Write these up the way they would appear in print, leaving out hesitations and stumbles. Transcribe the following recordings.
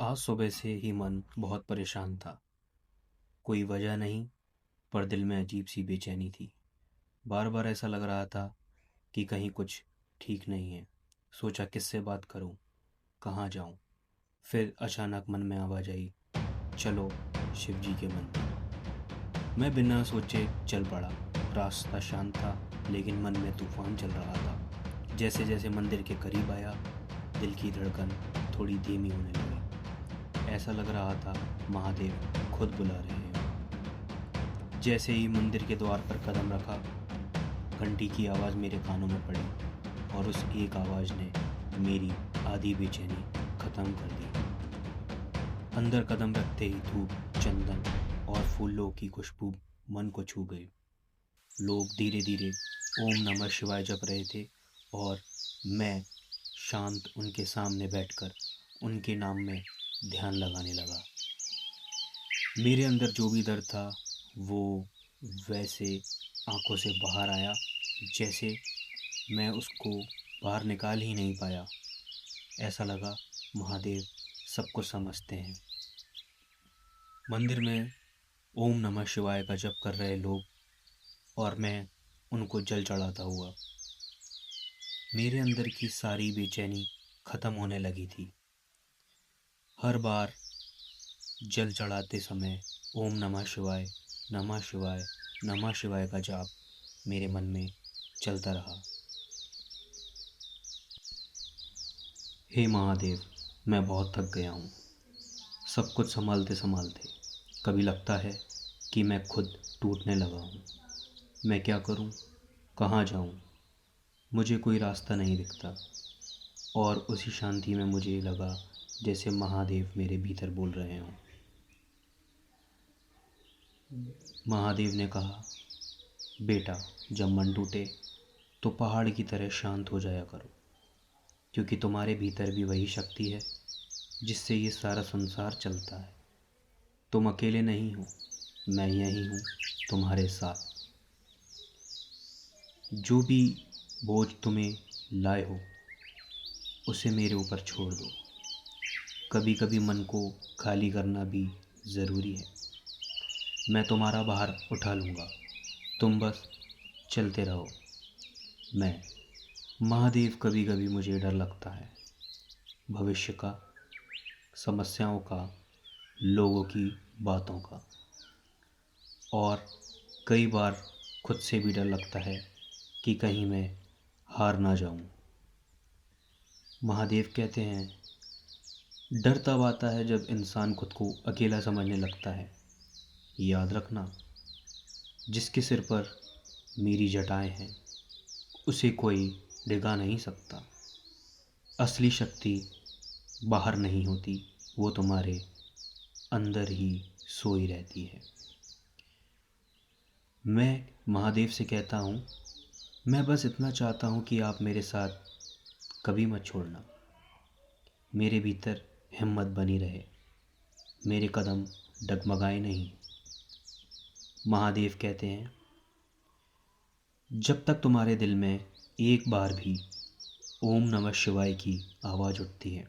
आज सुबह से ही मन बहुत परेशान था। कोई वजह नहीं, पर दिल में अजीब सी बेचैनी थी। बार बार ऐसा लग रहा था कि कहीं कुछ ठीक नहीं है। सोचा किससे बात करूं, कहाँ जाऊं। फिर अचानक मन में आवाज आई, चलो शिव जी के मंदिर। मैं बिना सोचे चल पड़ा। रास्ता शांत था, लेकिन मन में तूफान चल रहा था। जैसे जैसे मंदिर के करीब आया, दिल की धड़कन थोड़ी धीमी होने लगी। ऐसा लग रहा था महादेव खुद बुला रहे हैं। जैसे ही मंदिर के द्वार पर कदम रखा, घंटी की आवाज़ मेरे कानों में पड़ी और उस एक आवाज़ ने मेरी आधी बेचैनी ख़त्म कर दी। अंदर कदम रखते ही धूप, चंदन और फूलों की खुशबू मन को छू गई। लोग धीरे धीरे ओम नमः शिवाय जप रहे थे और मैं शांत उनके सामने बैठकर उनके नाम में ध्यान लगाने लगा। मेरे अंदर जो भी दर्द था वो वैसे आंखों से बाहर आया, जैसे मैं उसको बाहर निकाल ही नहीं पाया। ऐसा लगा महादेव सब कुछ समझते हैं। मंदिर में ओम नमः शिवाय का जप कर रहे लोग और मैं उनको जल चढ़ाता हुआ, मेरे अंदर की सारी बेचैनी खत्म होने लगी थी। हर बार जल चढ़ाते समय ओम नमः शिवाय, नमः शिवाय, नमः शिवाय का जाप मेरे मन में चलता रहा। हे महादेव, मैं बहुत थक गया हूँ, सब कुछ संभालते संभालते। कभी लगता है कि मैं खुद टूटने लगा हूँ। मैं क्या करूँ, कहाँ जाऊँ? मुझे कोई रास्ता नहीं दिखता। और उसी शांति में मुझे लगा जैसे महादेव मेरे भीतर बोल रहे हों। महादेव ने कहा, बेटा, जब मन टूटे तो पहाड़ की तरह शांत हो जाया करो, क्योंकि तुम्हारे भीतर भी वही शक्ति है जिससे ये सारा संसार चलता है। तुम अकेले नहीं हो, मैं यही हूँ तुम्हारे साथ। जो भी बोझ तुम्हें लाए हो उसे मेरे ऊपर छोड़ दो। कभी कभी मन को खाली करना भी ज़रूरी है। मैं तुम्हारा भार उठा लूँगा, तुम बस चलते रहो। मैं महादेव, कभी कभी मुझे डर लगता है, भविष्य का, समस्याओं का, लोगों की बातों का, और कई बार खुद से भी डर लगता है कि कहीं मैं हार ना जाऊं। महादेव कहते हैं, डर तब आता है जब इंसान खुद को अकेला समझने लगता है। याद रखना, जिसके सिर पर मेरी जटाएं हैं उसे कोई डिगा नहीं सकता। असली शक्ति बाहर नहीं होती, वो तुम्हारे अंदर ही सोई रहती है। मैं महादेव से कहता हूँ, मैं बस इतना चाहता हूँ कि आप मेरे साथ कभी मत छोड़ना। मेरे भीतर हिम्मत बनी रहे, मेरे कदम डगमगाए नहीं। महादेव कहते हैं, जब तक तुम्हारे दिल में एक बार भी ओम नमः शिवाय की आवाज़ उठती है,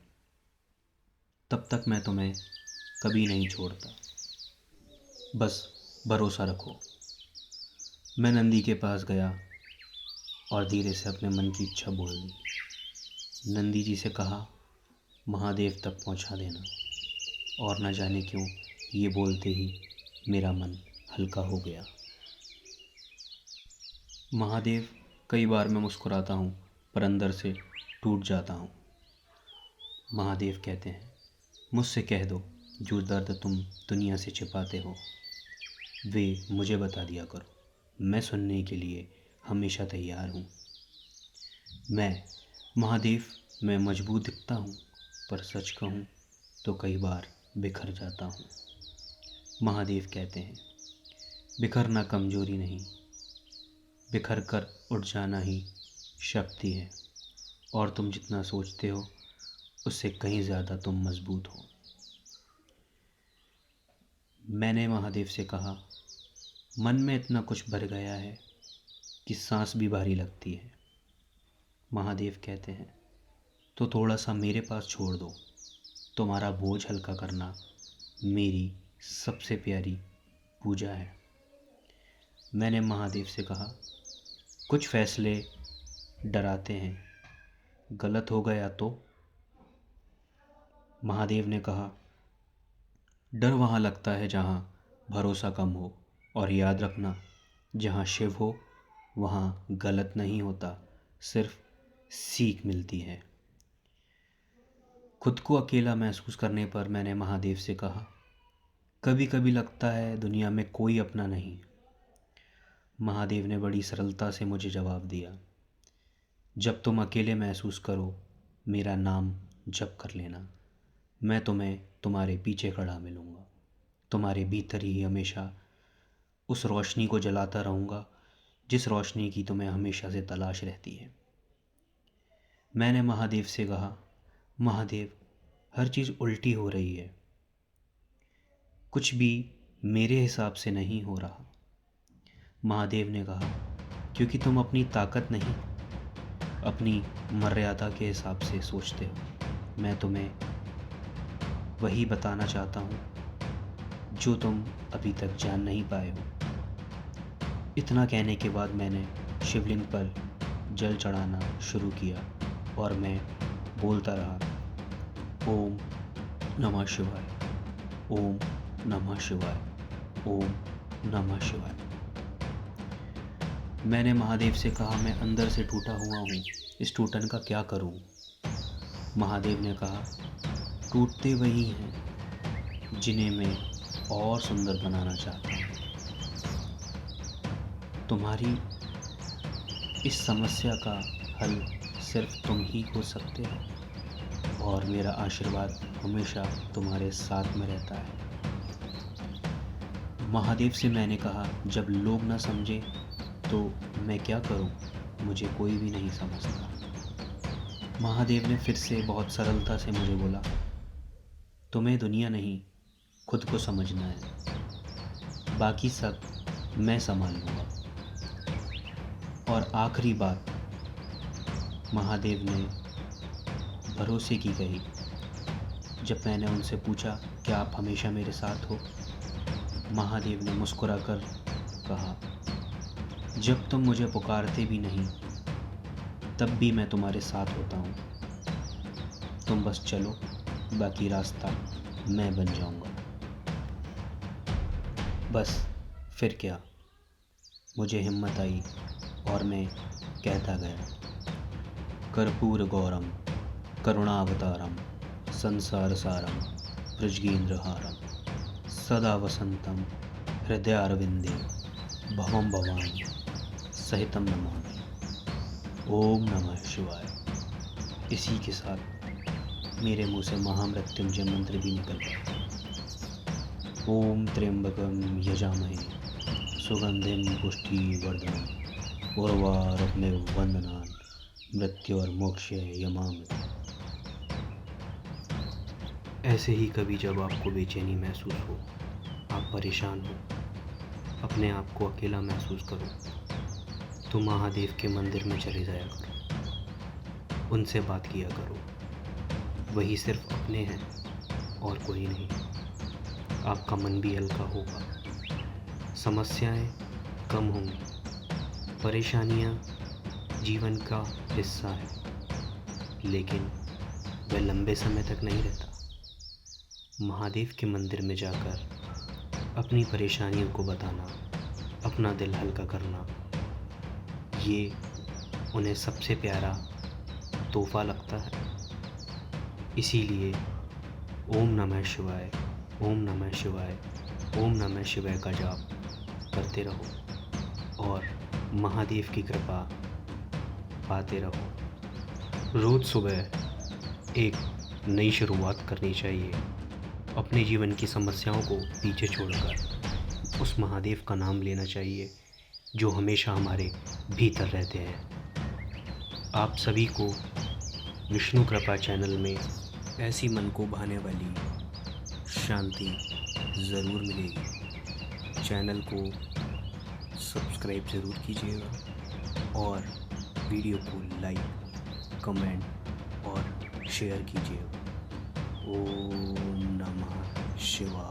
तब तक मैं तुम्हें कभी नहीं छोड़ता। बस भरोसा रखो। मैं नंदी के पास गया और धीरे से अपने मन की इच्छा बोल दी। नंदी जी से कहा, महादेव तक पहुंचा देना। और न जाने क्यों ये बोलते ही मेरा मन हल्का हो गया। महादेव, कई बार मैं मुस्कुराता हूँ पर अंदर से टूट जाता हूँ। महादेव कहते हैं, मुझसे कह दो जो दर्द तुम दुनिया से छिपाते हो, वे मुझे बता दिया करो। मैं सुनने के लिए हमेशा तैयार हूँ। मैं महादेव, मैं मजबूत दिखता हूँ, पर सच कहूँ तो कई बार बिखर जाता हूँ। महादेव कहते हैं, बिखरना कमजोरी नहीं, बिखर कर उठ जाना ही शक्ति है। और तुम जितना सोचते हो उससे कहीं ज़्यादा तुम मजबूत हो। मैंने महादेव से कहा, मन में इतना कुछ भर गया है कि सांस भी भारी लगती है। महादेव कहते हैं, तो थोड़ा सा मेरे पास छोड़ दो, तुम्हारा बोझ हल्का करना मेरी सबसे प्यारी पूजा है। मैंने महादेव से कहा, कुछ फैसले डराते हैं, गलत हो गया तो? महादेव ने कहा, डर वहाँ लगता है जहाँ भरोसा कम हो, और याद रखना, जहाँ शिव हो वहाँ गलत नहीं होता, सिर्फ सीख मिलती है। खुद को अकेला महसूस करने पर मैंने महादेव से कहा, कभी कभी लगता है दुनिया में कोई अपना नहीं। महादेव ने बड़ी सरलता से मुझे जवाब दिया, जब तुम अकेले महसूस करो मेरा नाम जप कर लेना, मैं तुम्हें तुम्हारे पीछे खड़ा मिलूँगा, तुम्हारे भीतर ही हमेशा उस रोशनी को जलाता रहूँगा जिस रोशनी की तुम्हें हमेशा से तलाश रहती है। मैंने महादेव से कहा, महादेव, हर चीज़ उल्टी हो रही है, कुछ भी मेरे हिसाब से नहीं हो रहा। महादेव ने कहा, क्योंकि तुम अपनी ताकत नहीं, अपनी मर्यादा के हिसाब से सोचते हो। मैं तुम्हें वही बताना चाहता हूँ जो तुम अभी तक जान नहीं पाए हो। इतना कहने के बाद मैंने शिवलिंग पर जल चढ़ाना शुरू किया और मैं बोलता रहा, ओम नमः शिवाय, ओम नमः शिवाय, ओम नमः शिवाय। मैंने महादेव से कहा, मैं अंदर से टूटा हुआ हूँ, इस टूटन का क्या करूँ? महादेव ने कहा, टूटते वही हैं जिन्हें मैं और सुंदर बनाना चाहता हूँ। तुम्हारी इस समस्या का हल सिर्फ तुम ही हो सकते हो, और मेरा आशीर्वाद हमेशा तुम्हारे साथ में रहता है। महादेव से मैंने कहा, जब लोग ना समझे तो मैं क्या करूं? मुझे कोई भी नहीं समझता। महादेव ने फिर से बहुत सरलता से मुझे बोला, तुम्हें दुनिया नहीं, खुद को समझना है, बाकी सब मैं संभाल लूँगा। और आखिरी बात महादेव ने भरोसे की कही। जब मैंने उनसे पूछा, क्या आप हमेशा मेरे साथ हो? महादेव ने मुस्कुराकर कहा, जब तुम मुझे पुकारते भी नहीं तब भी मैं तुम्हारे साथ होता हूँ। तुम बस चलो, बाकी रास्ता मैं बन जाऊँगा। बस फिर क्या, मुझे हिम्मत आई और मैं कहता गया, कर्पूर गौरम करुणावतारम संसार सारम भुजगेंद्रहारम सदा वसंतम हृदयारविंदे भवम भवानी सहितम नमामि। ओम नमः शिवाय। इसी के साथ मेरे मुंह से महामृत्युंजय मंत्र भी निकल गया। ओम त्र्यंबकम यजामहे सुगंधिम पुष्टिवर्धनम उर्वारुकमेव वंदनान् मृत्योर्मोक्षाय यमामि। ऐसे ही कभी जब आपको बेचैनी महसूस हो, आप परेशान हो, अपने आप को अकेला महसूस करो, तो महादेव के मंदिर में चले जाया करो, उनसे बात किया करो। वही सिर्फ अपने हैं और कोई नहीं। आपका मन भी हल्का होगा, समस्याएं कम होंगी, परेशानियां जीवन का हिस्सा है, लेकिन वह लंबे समय तक नहीं रहता। महादेव के मंदिर में जाकर अपनी परेशानियों को बताना, अपना दिल हल्का करना, ये उन्हें सबसे प्यारा तोहफा लगता है। इसीलिए ओम नमः शिवाय, ओम नमः शिवाय, ओम नमः शिवाय का जाप करते रहो और महादेव की कृपा पाते रहो। रोज़ सुबह एक नई शुरुआत करनी चाहिए। अपने जीवन की समस्याओं को पीछे छोड़कर उस महादेव का नाम लेना चाहिए जो हमेशा हमारे भीतर रहते हैं। आप सभी को विष्णु कृपा चैनल में ऐसी मन को भाने वाली शांति ज़रूर मिलेगी। चैनल को सब्सक्राइब ज़रूर कीजिएगा और वीडियो को लाइक, कमेंट और शेयर कीजिएगा। ओम नमः शिवाय।